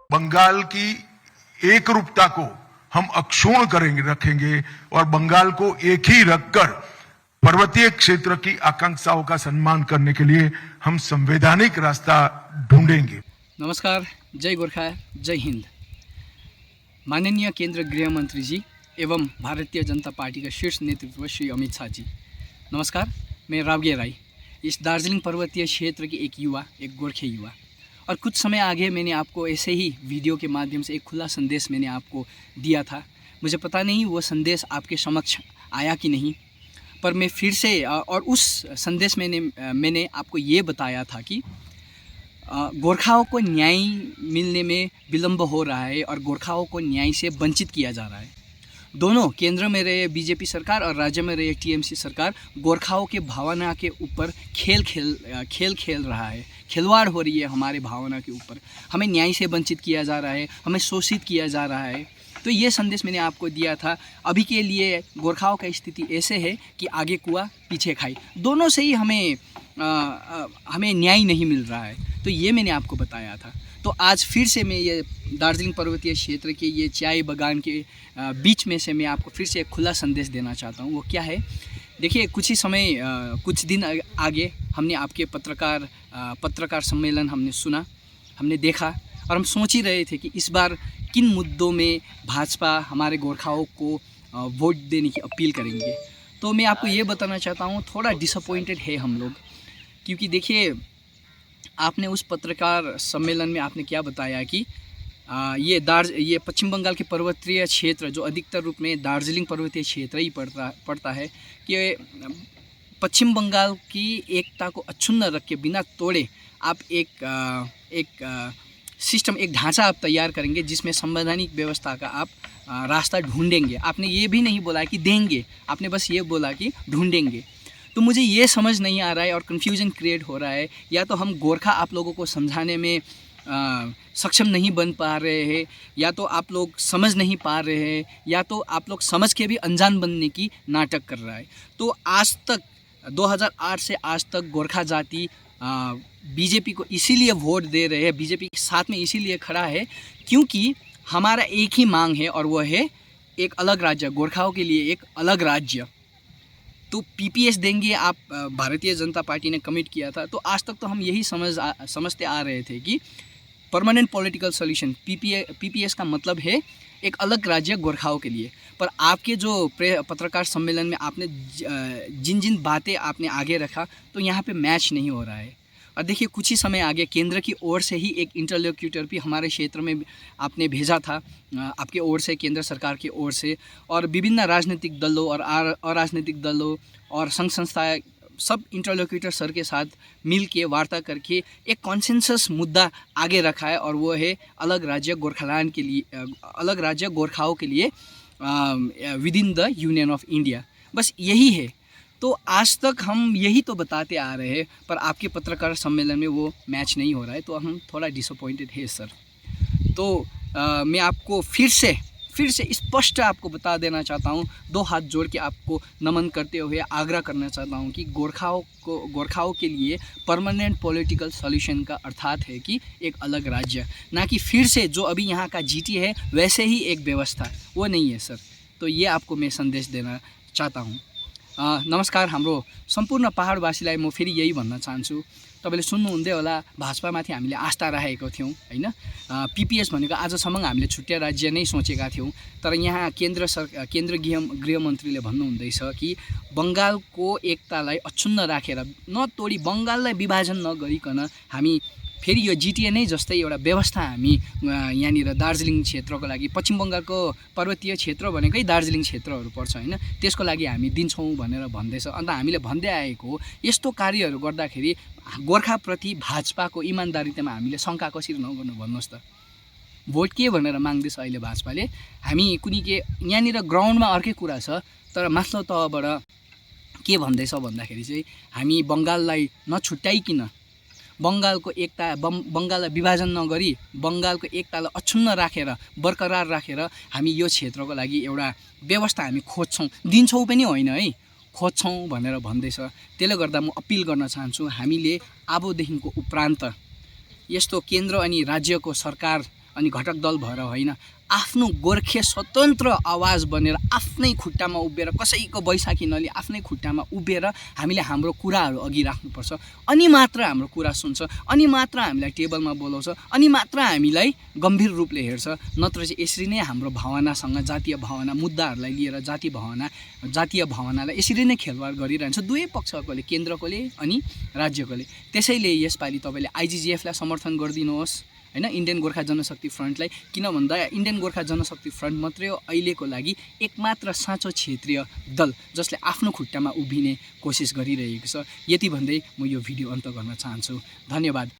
बंगाल की एकरूपता को हम अक्षुण्ण करेंगे, रखेंगे और बंगाल को एक ही रखकर पर्वतीय क्षेत्र की आकांक्षाओं का सम्मान करने के लिए हम संवैधानिक रास्ता ढूंढेंगे। नमस्कार, जय गोरखा, जय हिंद। माननीय केंद्र गृह मंत्री जी एवं भारतीय जनता पार्टी का शीर्ष नेतृत्व श्री अमित शाह जी, नमस्कार। मैं रावगे राय, इस दार्जिलिंग पर्वतीय क्षेत्र की एक युवा, एक गोरखे युवा। और कुछ समय आगे मैंने आपको ऐसे ही वीडियो के माध्यम से एक खुला संदेश मैंने आपको दिया था। मुझे पता नहीं वो संदेश आपके समक्ष आया कि नहीं, पर मैं फिर से और उस संदेश में मैंने आपको ये बताया था कि गोरखाओं को न्याय मिलने में विलंब हो रहा है और गोरखाओं को न्याय से वंचित किया जा रहा है। दोनों केंद्र में रहे बीजेपी सरकार और राज्य में रहे टीएमसी सरकार गोरखाओं के भावना के ऊपर खेल रहा है, खिलवाड़ हो रही है हमारे भावना के ऊपर। हमें न्याय से वंचित किया जा रहा है, हमें शोषित किया जा रहा है। तो ये संदेश मैंने आपको दिया था। अभी के लिए गोरखाओं का स्थिति ऐसे है कि आगे कुआ पीछे खाई, दोनों से ही हमें न्याय नहीं मिल रहा है। तो ये मैंने आपको बताया था। तो आज फिर से मैं ये दार्जिलिंग पर्वतीय क्षेत्र के ये चाय बागान के बीच में से मैं आपको फिर से एक खुला संदेश देना चाहता हूँ। वो क्या है, देखिए, कुछ दिन आगे हमने आपके पत्रकार सम्मेलन हमने सुना, हमने देखा और हम सोच ही रहे थे कि इस बार किन मुद्दों में भाजपा हमारे गोरखाओं को वोट देने की अपील करेंगे। तो मैं आपको ये बताना चाहता हूँ, थोड़ा डिसअपॉइंटेड है हम लोग, क्योंकि देखिए, आपने उस पत्रकार सम्मेलन में आपने क्या बताया कि ये पश्चिम बंगाल के पर्वतीय क्षेत्र जो अधिकतर रूप में दार्जिलिंग पर्वतीय क्षेत्र ही पड़ता है कि पश्चिम बंगाल की एकता को अक्षुण्ण रख के बिना तोड़े आप एक सिस्टम, एक ढांचा आप तैयार करेंगे जिसमें संवैधानिक व्यवस्था का आप रास्ता ढूंढेंगे। आपने ये भी नहीं बोला कि देंगे, आपने बस ये बोला कि ढूंढेंगे। तो मुझे ये समझ नहीं आ रहा है और कन्फ्यूजन क्रिएट हो रहा है। या तो हम गोरखा आप लोगों को समझाने में सक्षम नहीं बन पा रहे हैं, या तो आप लोग समझ नहीं पा रहे हैं, या तो आप लोग समझ के भी अनजान बनने की नाटक कर रहा है। तो आज तक 2008 से आज तक गोरखा जाति बीजेपी को इसीलिए वोट दे रहे हैं, बीजेपी के साथ में इसीलिए खड़ा है क्योंकि हमारा एक ही मांग है और वह है एक अलग राज्य, गोरखाओं के लिए एक अलग राज्य। तो पीपीएस देंगे, आप भारतीय जनता पार्टी ने कमिट किया था। तो आज तक तो हम यही समझते आ रहे थे कि परमानेंट पॉलिटिकल सॉल्यूशन पीपीएस का मतलब है एक अलग राज्य गोरखाओं के लिए। पर आपके जो पत्रकार सम्मेलन में आपने जिन बातें आपने आगे रखा, तो यहाँ पे मैच नहीं हो रहा है। और देखिए, कुछ ही समय आगे केंद्र की ओर से ही एक इंटरलोक्यूटर भी हमारे क्षेत्र में आपने भेजा था, आपके ओर से, केंद्र सरकार की ओर से, और विभिन्न राजनीतिक दलों और अराजनीतिक दलों और संघ संस्थाएं सब इंटरलोक्यूटर सर के साथ मिल के वार्ता करके एक कॉन्सेंसस मुद्दा आगे रखा है, और वो है अलग राज्य गोरखालैंड के लिए, अलग राज्य गोरखाओं के लिए with in the union of India. बस यही है। तो आज तक हम यही तो बताते आ रहे हैं, पर आपके पत्रकार सम्मेलन में वो मैच नहीं हो रहा है। तो हम थोड़ा डिसअपॉइंटेड है सर। तो मैं आपको फिर से स्पष्ट आपको बता देना चाहता हूँ, दो हाथ जोड़ के आपको नमन करते हुए आग्रह करना चाहता हूँ कि गोरखाओं के लिए परमानेंट पॉलिटिकल सॉल्यूशन का अर्थात है कि एक अलग राज्य, ना कि फिर से जो अभी यहाँ का जीटी है वैसे ही एक व्यवस्था, वो नहीं है सर। तो ये आपको मैं संदेश देना चाहता हूँ। नमस्कार, हाम्रो सम्पूर्ण पहाडवासीलाई म फेरि यही भन्न चाहन्छु, तपाईँले सुन्नुहुँदै होला, भाजपामाथि हामीले आस्था राखेको थियौँ हैन। पीपीएस भनेको आजसम्म हामीले छुट्टै राज्य नै सोचेका थियौँ, तर यहाँ केन्द्र गृह मन्त्रीले भन्नुहुँदैछ कि बङ्गालको एकतालाई अक्षुण्ण राखेर, नतोडी बङ्गाललाई विभाजन नगरिकन हामी फेरि यो जिटिए नै जस्तै एउटा व्यवस्था हामी यहाँनिर दार्जिलिङ क्षेत्रको लागि, पश्चिम बङ्गालको पर्वतीय क्षेत्र भनेकै दार्जिलिङ क्षेत्रहरू पर्छ हैन, त्यसको लागि हामी दिन्छौँ भनेर भन्दैछ। अन्त हामीले भन्दै आएको यस्तो कार्यहरू गर्दाखेरि गोर्खाप्रति भाजपाको इमान्दारितामा हामीले शङ्का कसरी नगर्नु भन्नुहोस् त। भोट के भनेर माग्दैछ अहिले भाजपाले, हामी यहाँनिर ग्राउन्डमा अर्कै कुरा छ, तर माथिल्लो तहबाट के भन्दैछ भन्दाखेरि चाहिँ हामी बङ्गाललाई नछुट्याइकन, बङ्गालको एकता, बङ्गाललाई विभाजन नगरी बङ्गालको एकतालाई अक्षुण्ण राखेर, बरकरार राखेर हामी यो क्षेत्रको लागि एउटा व्यवस्था हामी खोज्छौँ, दिन्छौँ पनि होइन है, खोज्छौँ भनेर भन्दैछ। त्यसले गर्दा म अपिल गर्न चाहन्छु, हामीले अबदेखिको उपरान्त यस्तो केन्द्र अनि राज्यको सरकार अनि घटक दल भएर होइन, आफ्नो गोर्खे स्वतन्त्र आवाज बनेर आफ्नै खुट्टामा उभिएर, कसैको बैशाखी नलिई आफ्नै खुट्टामा उभिएर हामीले हाम्रो कुराहरू अघि राख्नुपर्छ। अनि मात्र हाम्रो कुरा सुन्छ, अनि मात्र हामीलाई टेबलमा बोलाउँछ, अनि मात्र हामीलाई गम्भीर रूपले हेर्छ। नत्र चाहिँ यसरी नै हाम्रो भावनासँग, जातीय भावना, मुद्दाहरूलाई लिएर जातीय भावनालाई यसरी नै खेलवाड गरिरहन्छ दुवै पक्षकोले, केन्द्रकोले अनि राज्यकोले। त्यसैले यसपालि तपाईँले आइजिजिएफलाई समर्थन गरिदिनुहोस् होइन, इन्डियन गोर्खा जनशक्ति फ्रन्टलाई। किन भन्दा इन्डियन गोर्खा जनशक्ति फ्रन्ट मात्रै हो अहिलेको लागि एकमात्र साँचो क्षेत्रीय दल जसले आफ्नो खुट्टामा उभिने कोसिस गरिरहेको छ। यति भन्दै म यो भिडियो अन्त गर्न चाहन्छु। धन्यवाद।